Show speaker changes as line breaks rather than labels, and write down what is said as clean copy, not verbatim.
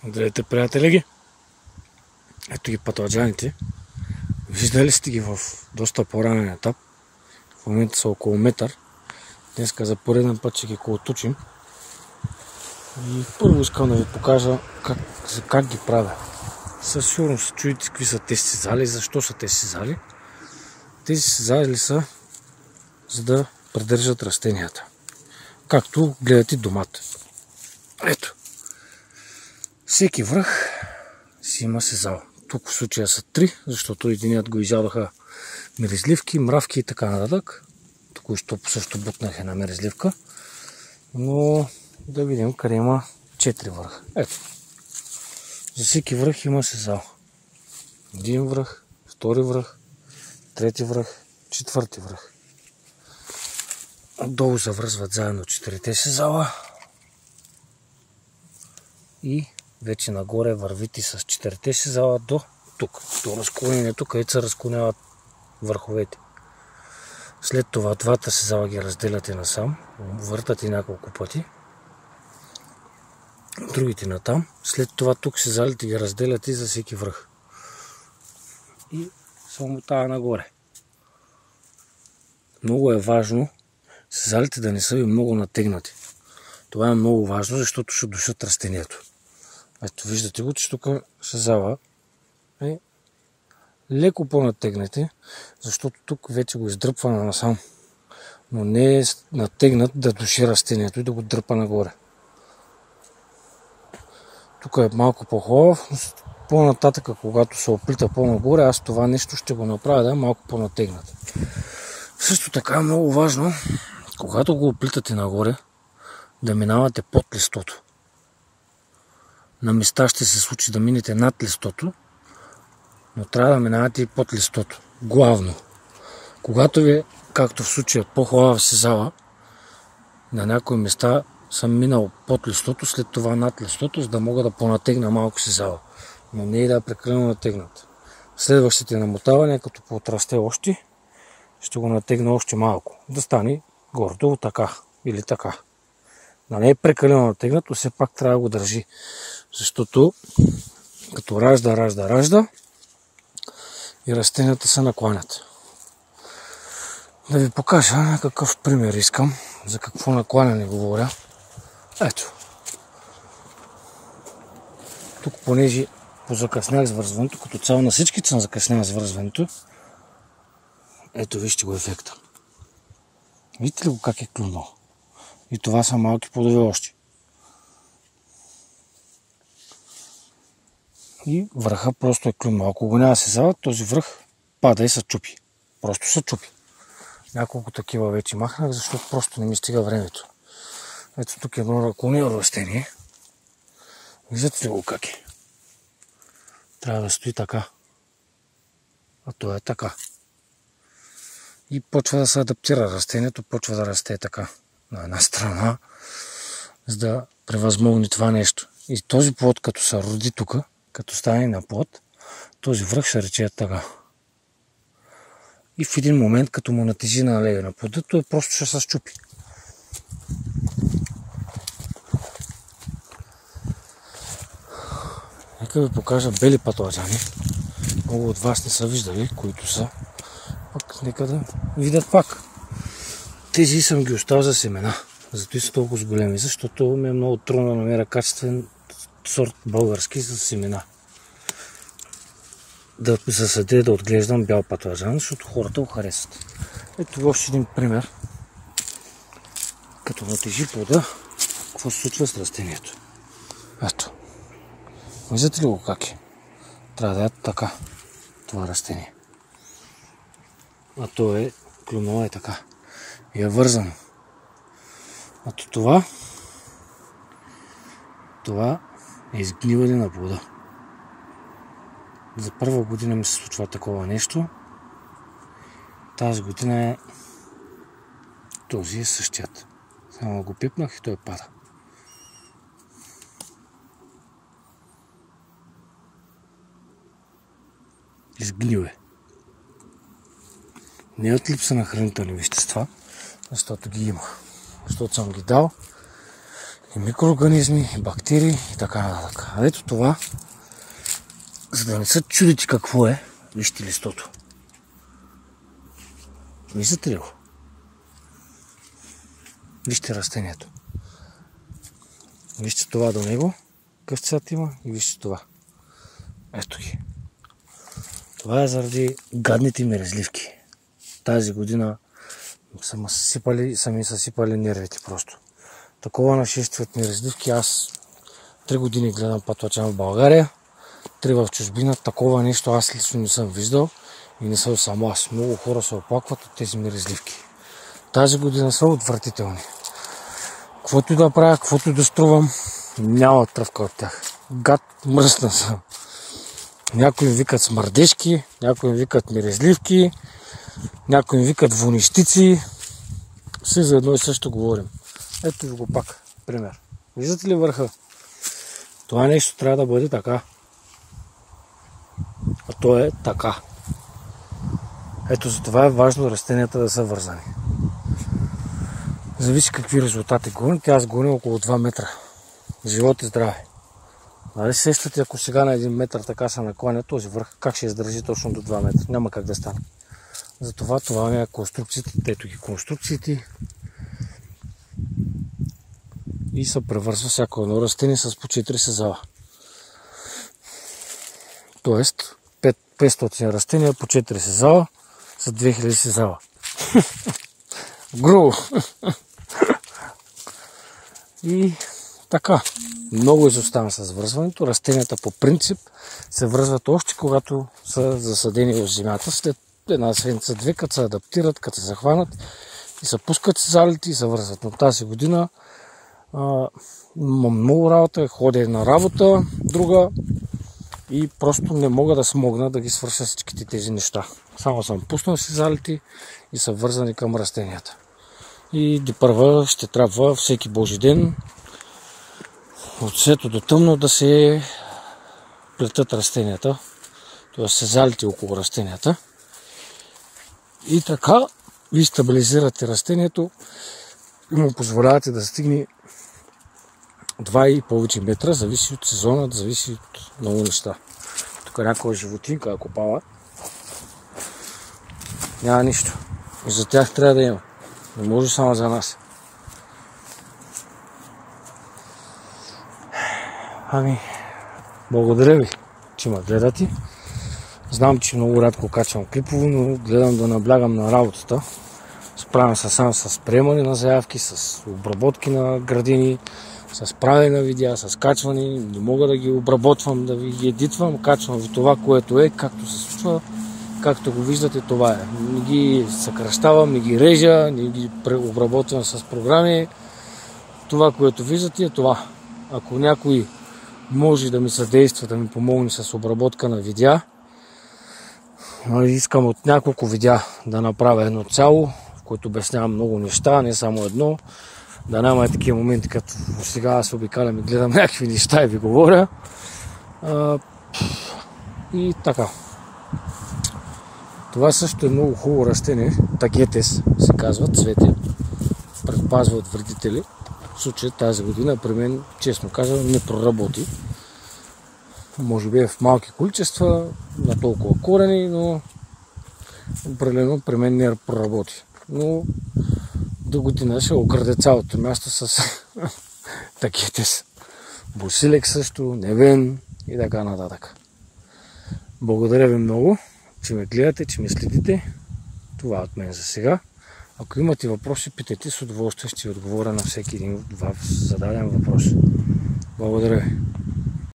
Здравейте, приятели ги! Ето ги патладжаните. Виждали сте ги в доста по-ранен етап. В момента са около метър. Днеска за пореден път ще ги колотучим. И първо искам да ви покажа как ги правя. Със сигурност се чуете какви са тези сезали и защо са тези сезали. Тези сезали са за да придържат растенията. Както гледате домата. Ето. Всеки връх си има сезал. Тук в случая са 3, защото единият го изядоха мерезливки, мравки и така нататък. Току-що също бутнах една мерезливка. Но да видим къде има 4 връха. Ето. За всеки връх има сезал. Един връх, втори връх, трети връх, четвърти връх. Отдолу завръзват заедно 4-те сезала. И вече нагоре вървите с 4-те сезала до тук, до разклонението, където се разклоняват върховете. След това двата сезала ги разделяте насам, въртате няколко пъти, другите натам. След това тук сезалите ги разделяте за всеки връх. И се омотава нагоре. Много е важно сезалите да не са ви много натегнати. Това е много важно, защото ще душат растението. Ето виждате го, че тук сезала е леко по-натегнете, защото тук вече го издръпва насам. Но не е натегнат да души растението и да го дърпа нагоре. Тук е малко по-хубав, но по-нататък, когато се оплита по-нагоре, аз това нещо ще го направя да е малко по-натегнат. Също така е много важно, когато го оплитате нагоре, да минавате под листото. На места ще се случи да минете над листото, но трябва да минавате и под листото. Главно. Когато ви, както в случая, по-хубава сезала, на някои места съм минал под листото, след това над листото, за да мога да понатегна малко сезала. Но не и да е прекалено натегнат. Следващите намотавания, като поотрасте още, ще го натегна още малко. Да стане горе-долу така или така. Да не е прекалено натегнато, все пак трябва да го държи. Защото като ражда и растенията се накланят. Да ви покажа какъв пример искам, за какво накланяне говоря. Ето. Тук, понеже позакъснях с вързването, като цяло на всичките съм закъснях с вързването. Ето вижте го ефекта. Видите ли го как е клюнал? И това са малки плодове още. И връха просто е клюнал. Ако го няма сезала, този връх пада и се чупи. Просто се чупи. Няколко такива вече махнах, защото просто не ми стига времето. Ето тук е едно наклонено растение. Виждате ли го как е? Трябва да стои така. А то е така. И почва да се адаптира растението, почва да расте така на една страна, за да превъзмогне това нещо. И този плод, като се роди тук, като стане на плод, този връх ще рече така. И в един момент, като му натежи на лега на плода, той просто ще се счупи. Нека ви покажа бели патладжани. Много от вас не са виждали, които са. Пак нека да видят пак. Тези съм ги оставил за семена. Зато и са толкова големи, защото ми е много трудно да намеря качествен сорт български за семена. Да засадя, да отглеждам бял патладжан, защото хората го харесват. Ето още един пример. Като натежи плода, какво се случва с растението. Ето. Виждате ли го как е? Трябва да е така. Това растение. А то е клюнало е така. И е вързано. А това е изгниване на плода. За първа година ми се случва такова нещо. Тази година е този е същият. Само го пипнах и той пада. Изгнил е. Не е от липса на хранителни вещества, защото ги има. Защото съм ги дал и микроорганизми, и бактерии и така нататък. А ето това, за да не се чудите какво е, вижте листото. Виждате ли го? Вижте растението. Вижте това до него, какъв цвят има, и вижте това. Ето ги. Това е заради гадните мерезливки. Тази година са ми съсипали нервите просто. Такова нашествие от мерезливки. Аз 3 години гледам патлачан в България, 3 в чужбина. Такова нещо аз лично не съм виждал и не съм само аз. Много хора се оплакват от тези мерезливки. Тази година са отвратителни. Каквото и да правя, каквото и да струвам, няма тръвка от тях. Гад, мръсна са. Някои им викат смърдешки, някои им викат мерезливки, някои им викат вонищици. Все за едно и също говорим. Ето ви го пак, пример. Виждате ли върха? Това нещо трябва да бъде така. А то е така. Ето за това е важно растенията да са вързани. Зависи какви резултати гоните. Аз гоня около 2 метра. Живот и здраве. Нали сещате, ако сега на 1 метър така се накланя този върх, как ще издържи точно до 2 метра? Няма как да стане. Затова това е конструкциите. Ето ги конструкциите. И се превързва всяко едно растение с по 4 сезала. Тоест 500 растения по 4 сезала за 2000 сезала. Грубо. И така. Много изоставам с връзването. Растенията по принцип се връзват още когато са засадени в земята. След една седмица, 2, като се адаптират, като се захванат и се пускат сезалите и се връзват. Но тази година имам много работа, ходя на работа, друга и просто не мога да смогна да ги свърша всичките тези неща. Само съм пуснал сезалите и са вързани към растенията. И депърва ще трябва всеки божи ден от светло до тъмно да се плетат растенията, т.е. сезалите около растенията. И така ви стабилизирате растението и му позволявате да стигне 2 и повече метра, зависи от сезона, зависи от много неща. Тук някаква животинка, ако пала, няма нищо. И за тях трябва да има. Не може само за нас. Ами, благодаря ви, че ме гледате. Знам, че много рядко качвам клипове, но гледам да наблягам на работата. Справям се сам с приемане на заявки, с обработки на градини, с правене на видеа, с качване. Не мога да ги обработвам, да ви ги едитвам. Качвам ви това, което е, както се случва. Както го виждате, това е. Не ги съкръщавам, не ги режа, не ги обработвам с програми. Това, което виждате, е това. Ако някой може да ми съдейства, да ми помогне с обработка на видеа, искам от няколко видеа да направя едно цяло, в което обяснявам много неща, не само едно. Да няма такива моменти, като сега аз обикалям и гледам някакви неща и ви говоря. И така. Това също е много хубаво растение. Тагетес се казва, цвете. Предпазва от вредители. В случай тази година при мен, честно казвам, не проработи. Може би е в малки количества, на толкова корени, но определено при мен не проработи. Но до година ще оградя цялото място с тагетес. Босилек също, невен и така нататък. Благодаря ви много, че ме гледате, че ме следите. Това е от мен за сега. Ако имате въпроси, питайте, с удоволствие ще ви отговоря на всеки един зададен въпрос. Благодаря ви.